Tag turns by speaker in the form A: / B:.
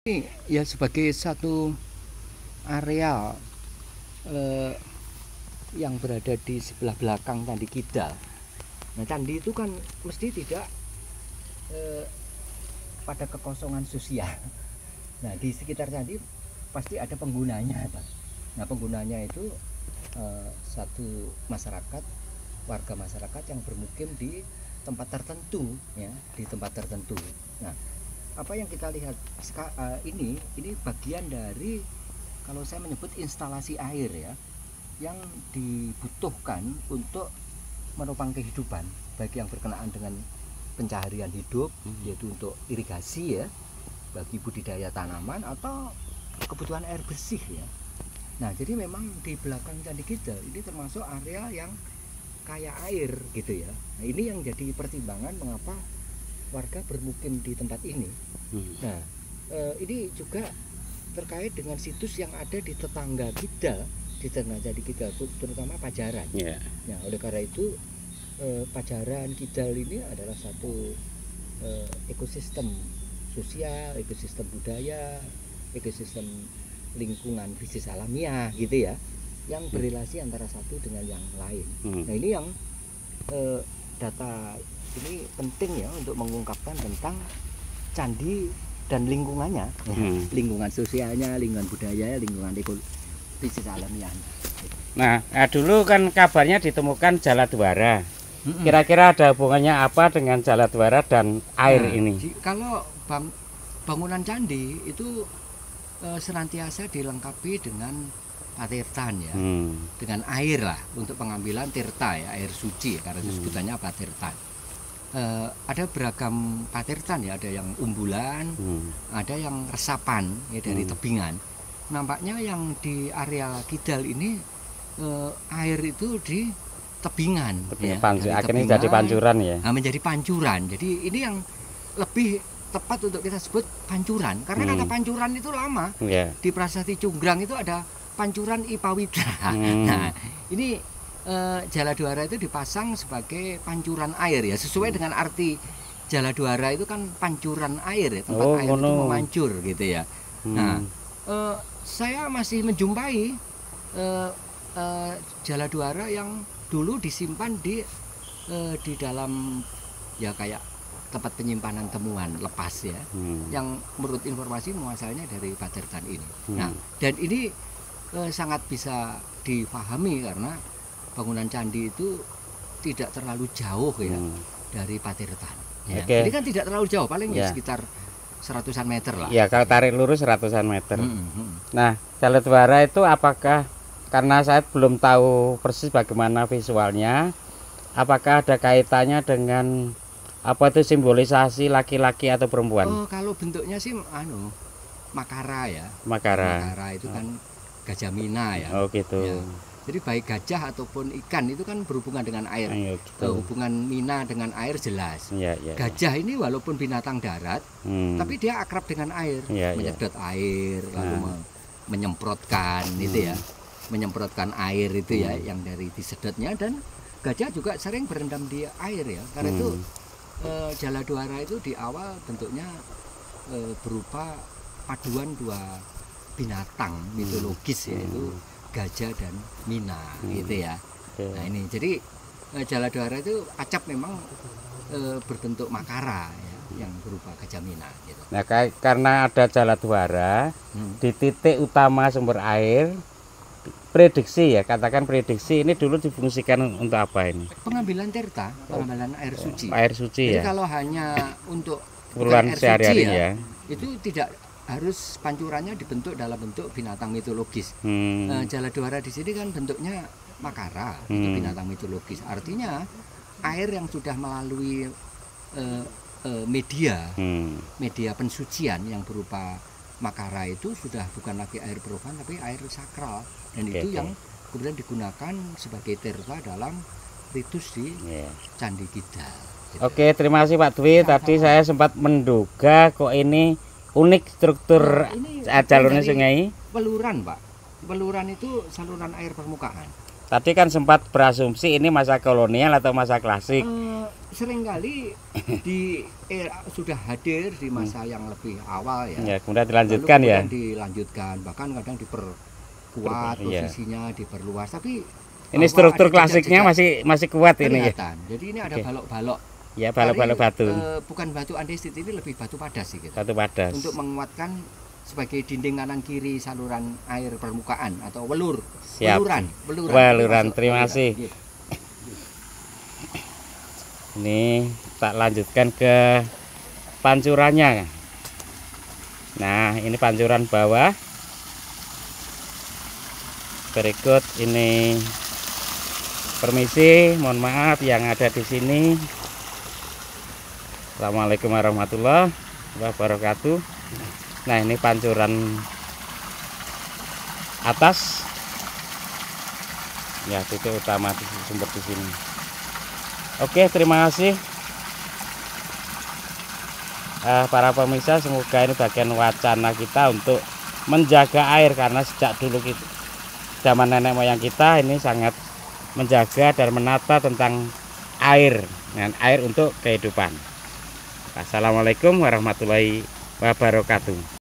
A: Ini ya sebagai satu area eh, yang berada di sebelah belakang Candi Kidal. Nah, candi itu kan mesti tidak eh, pada kekosongan sosial. Nah, di sekitar candi pasti ada penggunanya, Pak. Nah, penggunanya itu satu masyarakat, warga masyarakat yang bermukim di tempat tertentu, ya, di tempat tertentu. Nah, apa yang kita lihat ini bagian dari, kalau saya menyebut, instalasi air, ya, yang dibutuhkan untuk menopang kehidupan, baik yang berkenaan dengan pencaharian hidup, yaitu untuk irigasi, ya, bagi budidaya tanaman atau kebutuhan air bersih, ya. Nah, jadi memang di belakang Candi Kidal ini termasuk area yang kaya air, gitu ya. Nah, ini yang jadi pertimbangan mengapa warga bermukim di tempat ini. Nah, ini juga terkait dengan situs yang ada di tetangga Kidal, di tetangga Candi Kidal, terutama Pajaran. Nah, oleh karena itu Pajaran Kidal ini adalah satu ekosistem sosial, ekosistem budaya, ekosistem lingkungan bisnis alamiah, gitu ya, yang berrelasi antara satu dengan yang lain. Nah, ini yang data ini penting, ya, untuk mengungkapkan tentang candi dan lingkungannya, lingkungan sosialnya, lingkungan budaya, lingkungan bisnis alamiah.
B: Nah, dulu kan kabarnya ditemukan Jaladwara. Kira-kira ada hubungannya apa dengan Jaladwara dan air ini?
A: Kalau bangunan candi itu senantiasa dilengkapi dengan patirtan, ya, dengan air lah untuk pengambilan tirta, ya, air suci, ya, karena itu sebutannya patirtan. Ada beragam patirtan, ya, ada yang umbulan, ada yang resapan, ya, dari tebingan. Nampaknya yang di area Kidal ini air itu di tebingan, ya,
B: akhirnya jadi pancuran, ya.
A: Nah, menjadi pancuran. Jadi ini yang lebih tepat untuk kita sebut pancuran, karena kata pancuran itu lama. Di Prasasti Cunggrang itu ada pancuran Ipawida. Nah, ini Jaladwara itu dipasang sebagai pancuran air, ya, sesuai dengan arti Jaladwara itu kan pancuran air, ya, tempat air itu memancur, gitu ya. Nah, saya masih menjumpai Jaladwara yang dulu disimpan di dalam, ya, kayak tempat penyimpanan temuan lepas, ya, yang menurut informasi muasalnya dari patirtan ini. Nah, dan ini sangat bisa dipahami karena bangunan candi itu tidak terlalu jauh, ya, dari patirtan, ya. Ini kan tidak terlalu jauh, paling sekitar 100-an meter lah.
B: Ya, kalau tarik lurus 100-an meter. Nah, Jaladwara itu apakah, karena saya belum tahu persis bagaimana visualnya, apakah ada kaitannya dengan apa itu simbolisasi laki-laki atau perempuan?
A: Kalau bentuknya sih makara, ya.
B: Makara
A: itu kan gajah mina, ya.
B: Gitu.
A: Ya. Jadi baik gajah ataupun ikan itu kan berhubungan dengan air. Gitu. Hubungan mina dengan air jelas. Gajah ini walaupun binatang darat, tapi dia akrab dengan air, menyedot air, lalu menyemprotkan, itu, ya, menyemprotkan air itu, ya, yang dari disedotnya. Dan gajah juga sering berendam di air, ya. Karena itu Jaladwara itu di awal bentuknya berupa paduan dua binatang mitologis, yaitu gajah dan mina, gitu ya. Nah, ini jadi Jaladwara itu acap memang berbentuk makara, ya, yang berupa gajah mina, gitu.
B: Nah, karena ada Jaladwara di titik utama sumber air, prediksi, ya, katakan prediksi, ini dulu difungsikan untuk apa ini?
A: Pengambilan tirta, pengambilan air suci.
B: Air suci.
A: Jadi
B: ya,
A: kalau hanya untuk
B: keperluan sehari-hari, ya,
A: itu tidak harus pancurannya dibentuk dalam bentuk binatang mitologis. Jaladwara di sini kan bentuknya makara, itu binatang mitologis. Artinya air yang sudah melalui media pensucian yang berupa makara itu sudah bukan lagi air profan tapi air sakral, dan itu yang kemudian digunakan sebagai tirta dalam ritus di Candi Kidal, gitu.
B: Terima kasih Pak Dwi. Tadi saya sempat menduga kok ini unik struktur jalurnya sungai.
A: Weluran, Pak. Weluran itu saluran air permukaan.
B: Tadi kan sempat berasumsi ini masa kolonial atau masa klasik.
A: Seringkali sudah hadir di masa yang lebih awal ya.
B: Ya, kemudian dilanjutkan.
A: Lalu
B: ya.
A: Dilanjutkan, bahkan kadang diperkuat posisinya, diperluas. Tapi
B: ini struktur klasiknya masih kuat ini ya.
A: Jadi ini ada balok-balok.
B: Ya, balok-balok batu.
A: Bukan batu andesit, ini lebih batu padas sih gitu.
B: Batu padas.
A: Untuk menguatkan sebagai dinding kanan kiri saluran air permukaan atau welur.
B: Siap. Weluran. Terima kasih. Ini tak lanjutkan ke pancurannya. Nah, ini pancuran bawah. Berikut ini, permisi, mohon maaf yang ada di sini. Assalamualaikum warahmatullahi wabarakatuh. Nah, ini pancuran atas. Ya, titik utama sumber di sini. Oke, terima kasih para pemirsa. Semoga ini bagian wacana kita untuk menjaga air, karena sejak dulu zaman nenek moyang kita ini sangat menjaga dan menata tentang air, dengan air untuk kehidupan. Assalamualaikum warahmatullahi wabarakatuh.